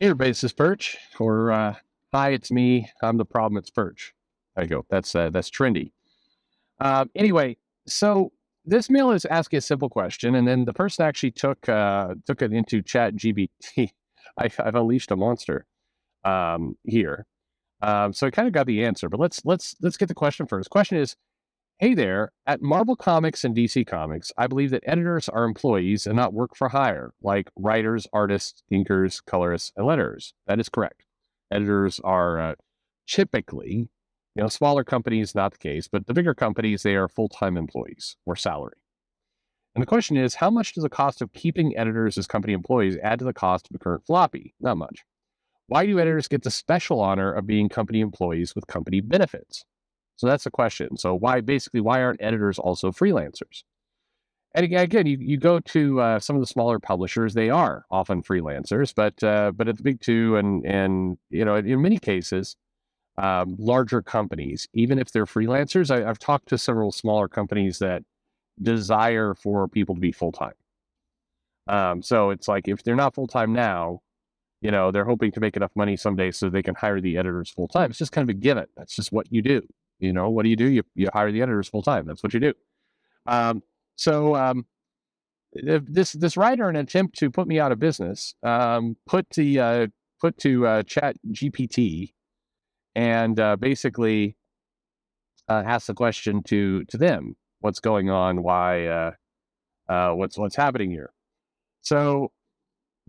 Hey everybody, this is Perch, or hi, it's me. I'm the problem. It's Perch. There you go. That's trendy. Anyway, so this mail is asking a simple question, and then the person actually took it into Chat GBT. I've unleashed a monster here. So I kind of got the answer, but let's get the question first. Question is, hey there, at Marvel Comics and DC Comics, I believe that editors are employees and not work for hire, like writers, artists, inkers, colorists, and letterers. That is correct. Editors are typically, smaller companies, not the case, but the bigger companies, they are full-time employees or salary. And the question is, how much does the cost of keeping editors as company employees add to the cost of a current floppy? Not much. Why do editors get the special honor of being company employees with company benefits? So that's the question. So why aren't editors also freelancers? And again, you go to some of the smaller publishers, they are often freelancers, but at the big two and in many cases, larger companies, even if they're freelancers, I've talked to several smaller companies that desire for people to be full time. So it's like if they're not full time now, they're hoping to make enough money someday so they can hire the editors full time. It's just kind of a given. That's just what you do. What do? You hire the editors full time. That's what you do. So this writer, in an attempt to put me out of business, put to Chat GPT and basically asked the question to them: what's going on? Why? What's happening here? So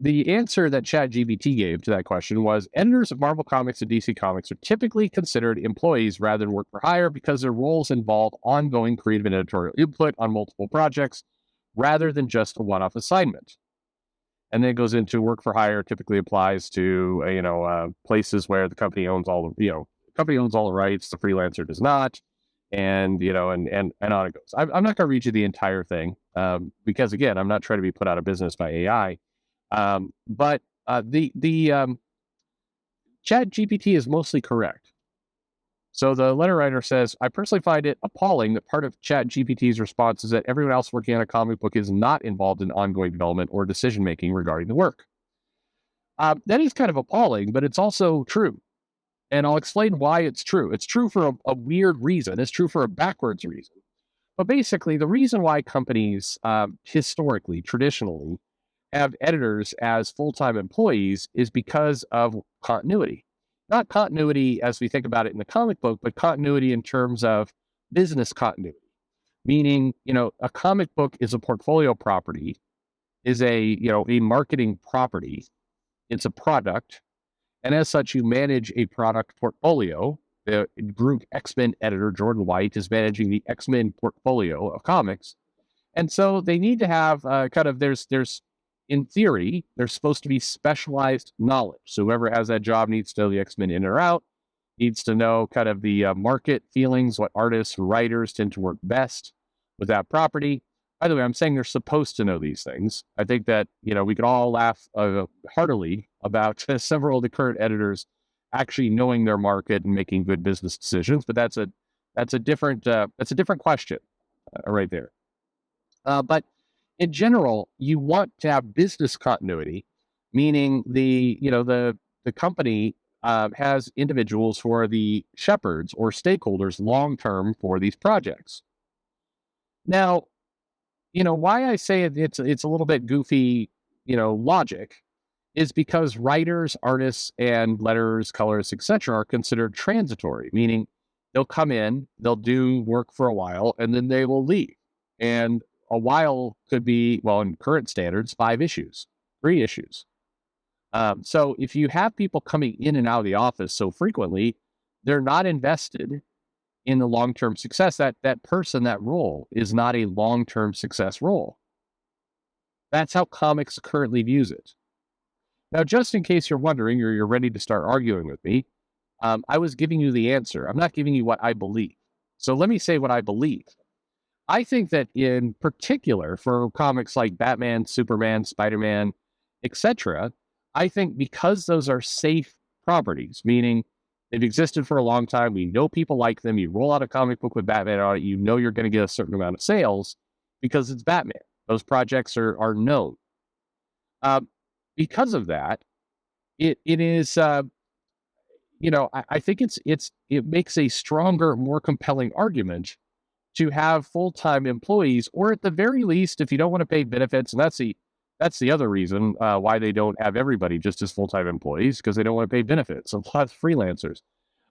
the answer that ChatGPT gave to that question was editors of Marvel Comics and DC Comics are typically considered employees rather than work for hire because their roles involve ongoing creative and editorial input on multiple projects rather than just a one-off assignment. And then it goes into work for hire typically applies to, places where the company owns all the rights, the freelancer does not. And, and on it goes. I'm not going to read you the entire thing because, again, I'm not trying to be put out of business by AI. But the Chat GPT is mostly correct. So the letter writer says, I personally find it appalling that part of Chat GPT's response is that everyone else working on a comic book is not involved in ongoing development or decision making regarding the work. That is kind of appalling, but it's also true. And I'll explain why it's true. It's true for a weird reason. It's true for a backwards reason. But basically, the reason why companies historically, traditionally, have editors as full-time employees is because of continuity. Not continuity as we think about it in the comic book, but continuity in terms of business continuity. Meaning, a comic book is a portfolio property, is a marketing property. It's a product. And as such, you manage a product portfolio. The group X-Men editor, Jordan White, is managing the X-Men portfolio of comics. And so they need to have there's in theory, there's supposed to be specialized knowledge. So whoever has that job needs to know the X-Men in or out, needs to know kind of the market feelings, what artists, writers tend to work best with that property. By the way, I'm saying they're supposed to know these things. I think that, we could all laugh heartily about several of the current editors actually knowing their market and making good business decisions, but that's a different question right there. But in general, you want to have business continuity, meaning the company has individuals who are the shepherds or stakeholders long term for these projects. Now, why I say it's a little bit goofy, logic is because writers, artists, and letterers, colorists, etc., are considered transitory, meaning they'll come in, they'll do work for a while, and then they will leave. And a while could be, well, in current standards, 5 issues, 3 issues. So if you have people coming in and out of the office so frequently, they're not invested in the long-term success. That person, that role is not a long-term success role. That's how comics currently views it. Now, just in case you're wondering or you're ready to start arguing with me, I was giving you the answer. I'm not giving you what I believe. So let me say what I believe. I think that in particular for comics like Batman, Superman, Spider-Man, etc., I think because those are safe properties, meaning they've existed for a long time, we know people like them, you roll out a comic book with Batman on it, you know you're going to get a certain amount of sales because it's Batman. Those projects are known. Because of that, it is, I think it makes a stronger, more compelling argument to have full-time employees, or at the very least, if you don't want to pay benefits, and that's the other reason why they don't have everybody just as full-time employees, because they don't want to pay benefits. A lot of freelancers.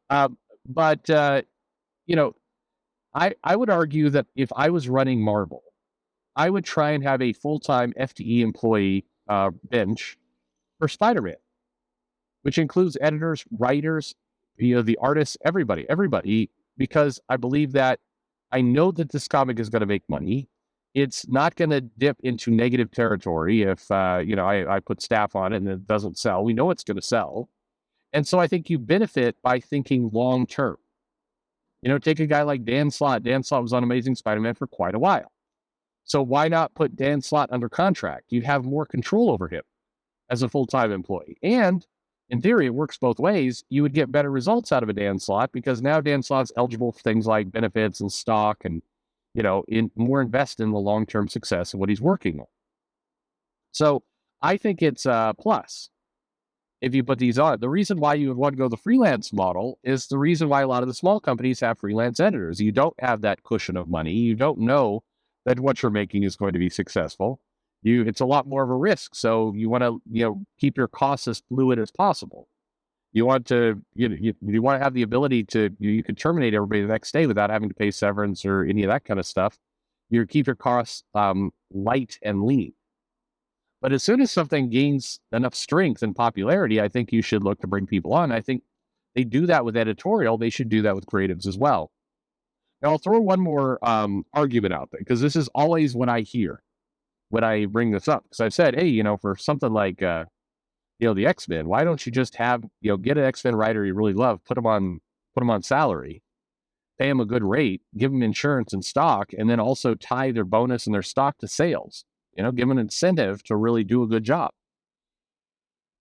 Uh, but you know, I would argue that if I was running Marvel, I would try and have a full-time FTE employee bench for Spider-Man, which includes editors, writers, the artists, everybody, because I believe that I know that this comic is going to make money. It's not going to dip into negative territory if, I put staff on it and it doesn't sell. We know it's going to sell. And so I think you benefit by thinking long term. Take a guy like Dan Slott. Dan Slott was on Amazing Spider-Man for quite a while. So why not put Dan Slott under contract? You have more control over him as a full-time employee. And in theory, it works both ways. You would get better results out of a Dan Slott because now Dan Slott's eligible for things like benefits and stock and, more invest in the long-term success of what he's working on. So I think it's a plus if you put these on. The reason why you would want to go the freelance model is the reason why a lot of the small companies have freelance editors. You don't have that cushion of money. You don't know that what you're making is going to be successful. It's a lot more of a risk. So you want to, keep your costs as fluid as possible. You want to, you want to have the ability to, you can terminate everybody the next day without having to pay severance or any of that kind of stuff. You keep your costs light and lean. But as soon as something gains enough strength and popularity, I think you should look to bring people on. I think they do that with editorial. They should do that with creatives as well. Now, I'll throw one more argument out there, because this is always what I hear when I bring this up. Because I've said, hey, for something like, the X-Men, why don't you just have, get an X-Men writer you really love, put them on salary, pay them a good rate, give them insurance and stock, and then also tie their bonus and their stock to sales. Give them an incentive to really do a good job,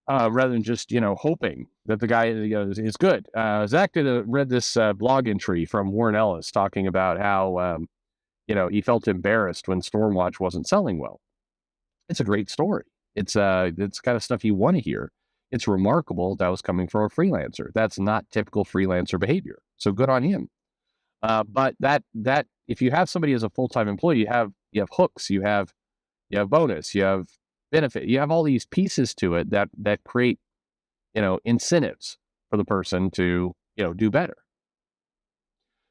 rather than just, hoping that the guy is good. Zach read this blog entry from Warren Ellis talking about how, he felt embarrassed when Stormwatch wasn't selling well. It's a great story. It's kind of stuff you want to hear. It's remarkable that was coming from a freelancer. That's not typical freelancer behavior. So good on him. But that if you have somebody as a full-time employee, you have hooks, you have bonus, you have benefit, you have all these pieces to it that create, incentives for the person to, do better.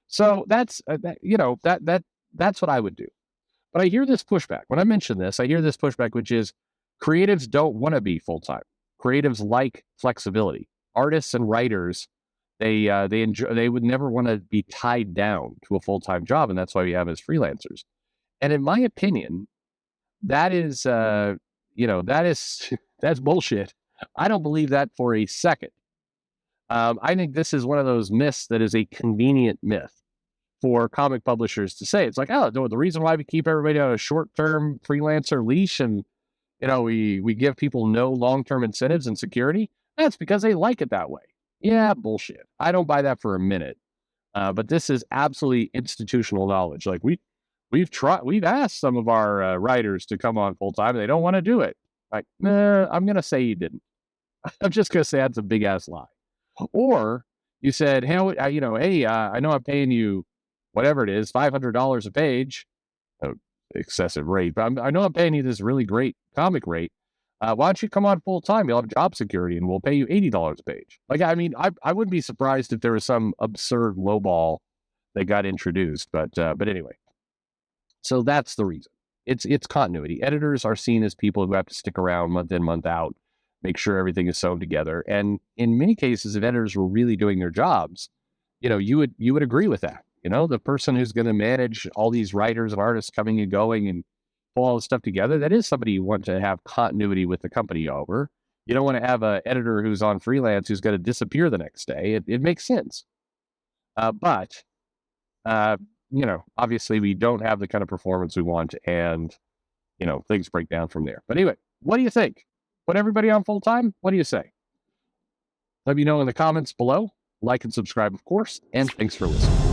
So that's, that's what I would do. But I hear this pushback. When I mention this, I hear this pushback, which is creatives don't want to be full-time. Creatives like flexibility. Artists and writers, they would never want to be tied down to a full-time job. And that's why we have as freelancers. And in my opinion, that is, that's bullshit. I don't believe that for a second. I think this is one of those myths that is a convenient myth for comic publishers to say. It's like, oh, no, the reason why we keep everybody on a short-term freelancer leash and, we give people no long-term incentives and security, that's because they like it that way. Yeah, bullshit. I don't buy that for a minute. But this is absolutely institutional knowledge. Like we've asked some of our writers to come on full-time and they don't want to do it. Like, I'm going to say you didn't. I'm just going to say that's a big ass lie. Or you said, hey, I know I'm paying you whatever it is, $500 a page, excessive rate, but I know I'm paying you this really great comic rate. Why don't you come on full time? You'll have job security and we'll pay you $80 a page. Like, I mean, I wouldn't be surprised if there was some absurd lowball that got introduced, but anyway. So that's the reason. It's continuity. Editors are seen as people who have to stick around month in, month out, make sure everything is sewn together. And in many cases, if editors were really doing their jobs, you would agree with that. The person who's going to manage all these writers and artists coming and going and pull all this stuff together, that is somebody you want to have continuity with the company over. You don't want to have an editor who's on freelance who's going to disappear the next day. It makes sense. But obviously we don't have the kind of performance we want, and, things break down from there. But anyway, what do you think? Put everybody on full time? What do you say? Let me know in the comments below. Like and subscribe, of course, and thanks for listening.